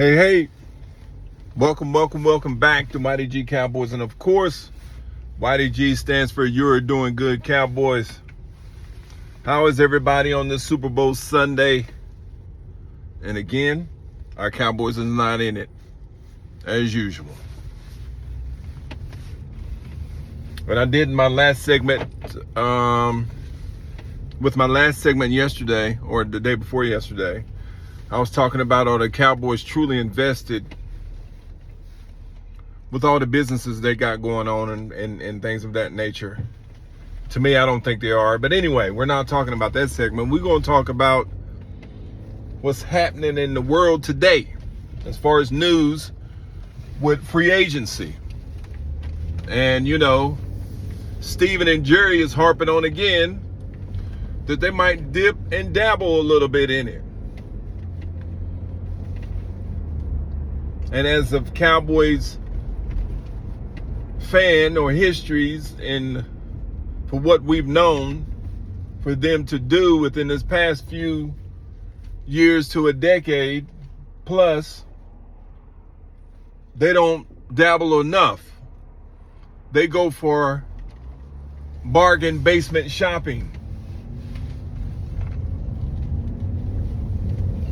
Hey, welcome back to Mighty G Cowboys. And of course, Mighty G stands for You're Doing Good Cowboys. How is everybody on this Super Bowl Sunday? And again, our Cowboys is not in it, as usual. But I did my last segment, with my last segment yesterday, or the day before yesterday, I was talking about are the Cowboys truly invested with all the businesses they got going on and things of that nature. To me, I don't think they are. But anyway, we're not talking about that segment. We're going to talk about what's happening in the world today as far as news with free agency. And, you know, Steven and Jerry is harping on again that they might dip and dabble a little bit in it. And as of Cowboys fan or histories and for what we've known for them to do within this past few years to a decade plus, they don't dabble enough. They go for bargain basement shopping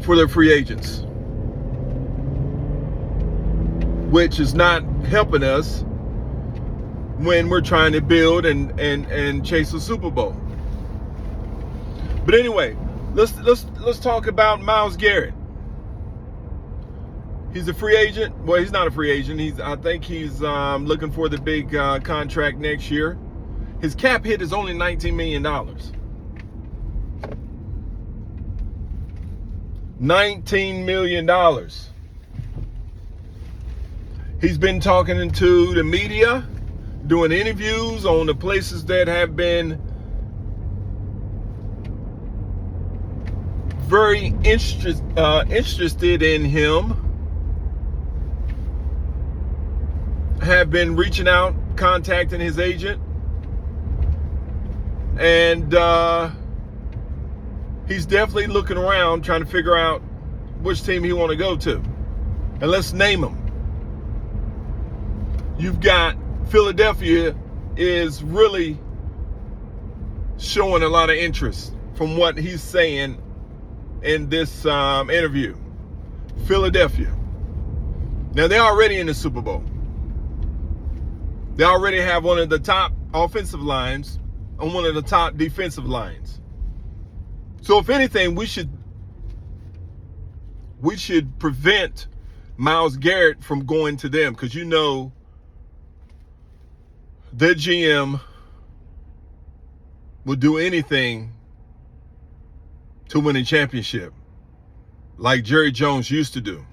for their free agents, which is not helping us when we're trying to build and chase a Super Bowl. But anyway, let's talk about Myles Garrett. He's a free agent. Well, he's not a free agent. I think he's looking for the big contract next year. His cap hit is only $19 million. $19 million. He's been talking to the media, doing interviews on the places that have been very interested in him, have been reaching out, contacting his agent, and he's definitely looking around trying to figure out which team he want to go to. And let's name them. You've got Philadelphia is really showing a lot of interest from what he's saying in this interview. Philadelphia. Now, they're already in the Super Bowl. They already have one of the top offensive lines and one of the top defensive lines. So if anything, we should prevent Myles Garrett from going to them, because you know their GM will do anything to win a championship, like Jerry Jones used to do.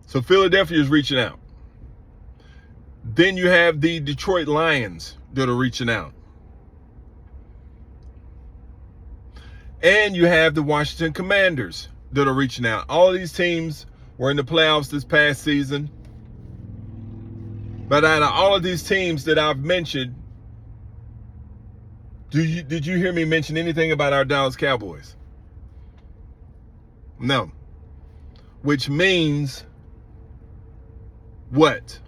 So Philadelphia is reaching out. Then you have the Detroit Lions that are reaching out. And you have the Washington Commanders that are reaching out. All of these teams were in the playoffs this past season. But out of all of these teams that I've mentioned, did you hear me mention anything about our Dallas Cowboys? No. Which means what?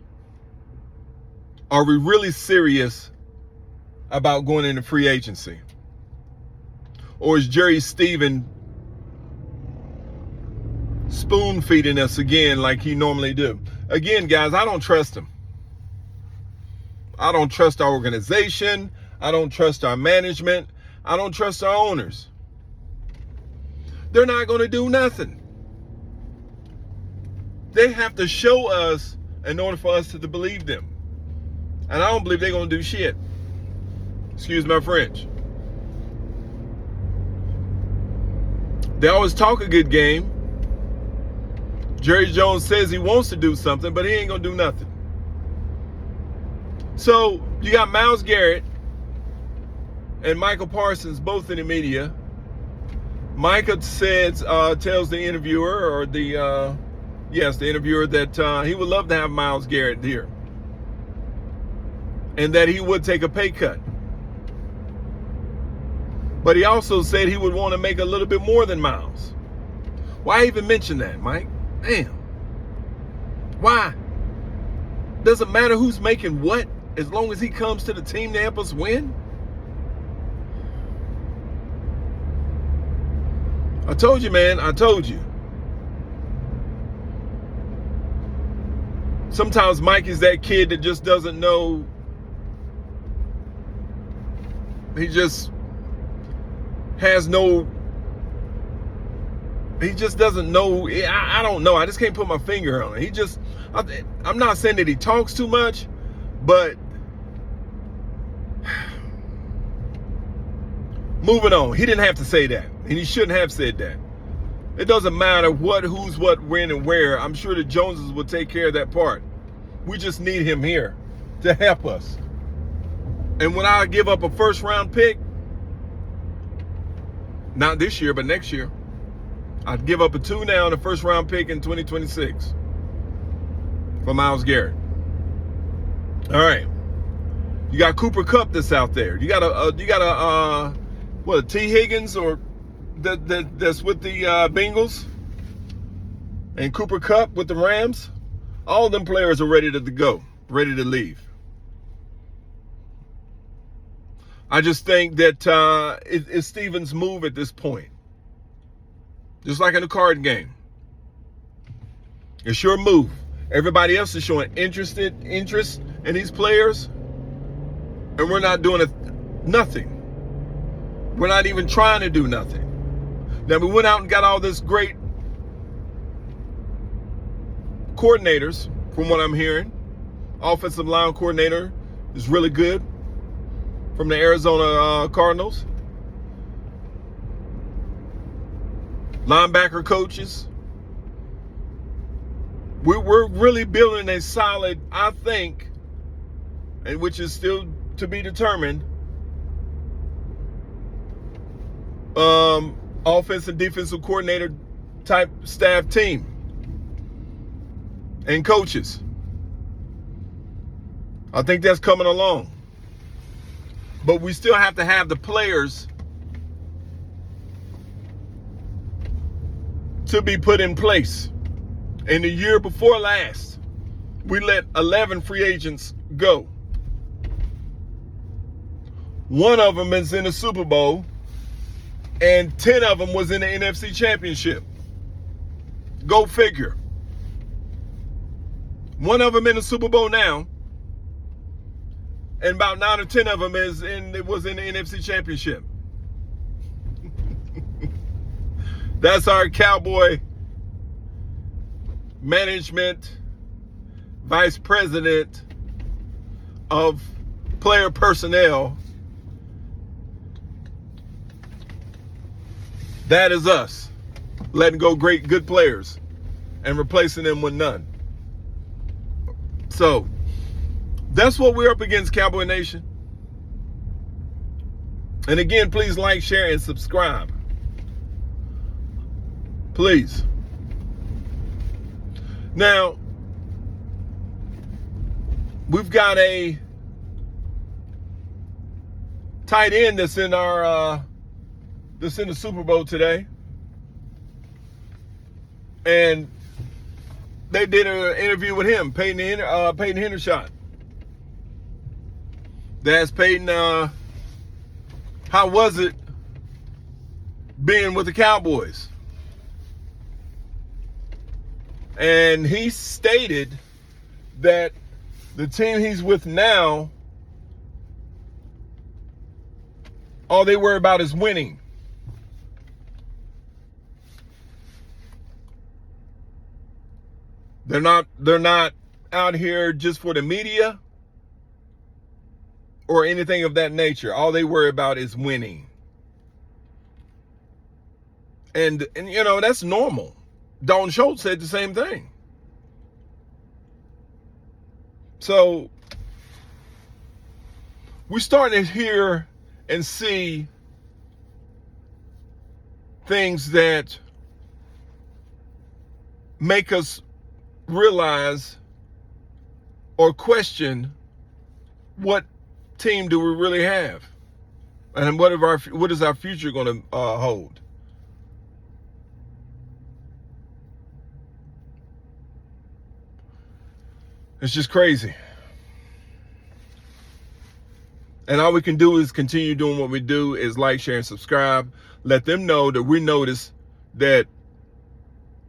Are we really serious about going into free agency? Or is Jerry Steven spoon feeding us again like he normally do? Again, guys, I don't trust him. I don't trust our organization. I don't trust our management. I don't trust our owners. They're not going to do nothing. They have to show us in order for us to believe them. And I don't believe they're going to do shit. Excuse my French. They always talk a good game. Jerry Jones says he wants to do something, but he ain't going to do nothing. So you got Myles Garrett and Michael Parsons both in the media. Micah tells the interviewer, or the interviewer, that he would love to have Myles Garrett here, and that he would take a pay cut. But he also said he would want to make a little bit more than Myles. Why even mention that, Mike? Damn. Why? Doesn't matter who's making what, as long as he comes to the team to help us win. I told you, man. I told you. Sometimes Mike is that kid that just doesn't know. He just has no. He just doesn't know. I don't know. I just can't put my finger on it. I'm not saying that he talks too much, but moving on. He didn't have to say that, and he shouldn't have said that. It doesn't matter who's what, when, and where. I'm sure the Joneses will take care of that part. We just need him here to help us. And when I give up a first-round pick, not this year, but next year, I'd give up a 2 now and a first-round pick in 2026 for Myles Garrett. All right, you got Cooper Kupp that's out there. You got a T. Higgins or that's with the Bengals, and Cooper Kupp with the Rams. All of them players are ready to go, ready to leave. I just think that it's Stevens' move at this point. Just like in a card game. It's your move. Everybody else is showing interest in these players, and we're not doing nothing. We're not even trying to do nothing. Now, we went out and got all this great coordinators, from what I'm hearing. Offensive line coordinator is really good from the Arizona Cardinals. Linebacker coaches. We're really building a solid, I think, and which is still to be determined, offense and defensive coordinator type staff team and coaches. I think that's coming along. But we still have to have the players to be put in place. In the year before last, we let 11 free agents go. One of them is in the Super Bowl, and 10 of them was in the NFC Championship. Go figure. One of them in the Super Bowl now, and about 9 or 10 of them was in the NFC Championship. That's our Cowboy management vice president of player personnel. That is us letting go good players and replacing them with none. So that's what we're up against, Cowboy Nation. And again, please like, share, and subscribe. Please. Now, we've got a tight end that's in the Super Bowl today, and they did an interview with him, Peyton Hendershot. They asked Peyton, how was it being with the Cowboys? And he stated that the team he's with now, all they worry about is winning. They're not out here just for the media or anything of that nature. All they worry about is winning. And you know, that's normal. Dalton Schultz said the same thing. So we're starting to hear and see things that make us realize or question what team do we really have, and what is our future going to hold. It's just crazy. And all we can do is continue doing what we do, is like, share, and subscribe. Let them know that we notice that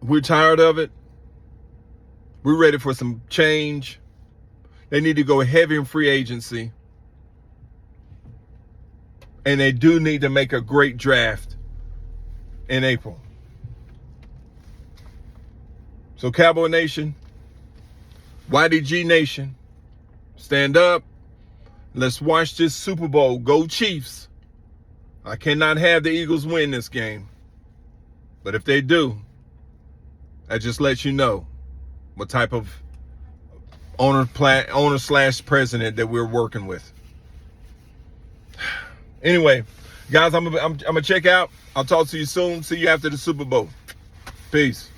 we're tired of it. We're ready for some change. They need to go heavy in free agency. And they do need to make a great draft in April. So Cowboy Nation, YDG Nation, stand up. Let's watch this Super Bowl. Go Chiefs. I cannot have the Eagles win this game. But if they do, that just lets you know what type of owner/president that we're working with. Anyway, guys, I'm gonna check out. I'll talk to you soon. See you after the Super Bowl. Peace.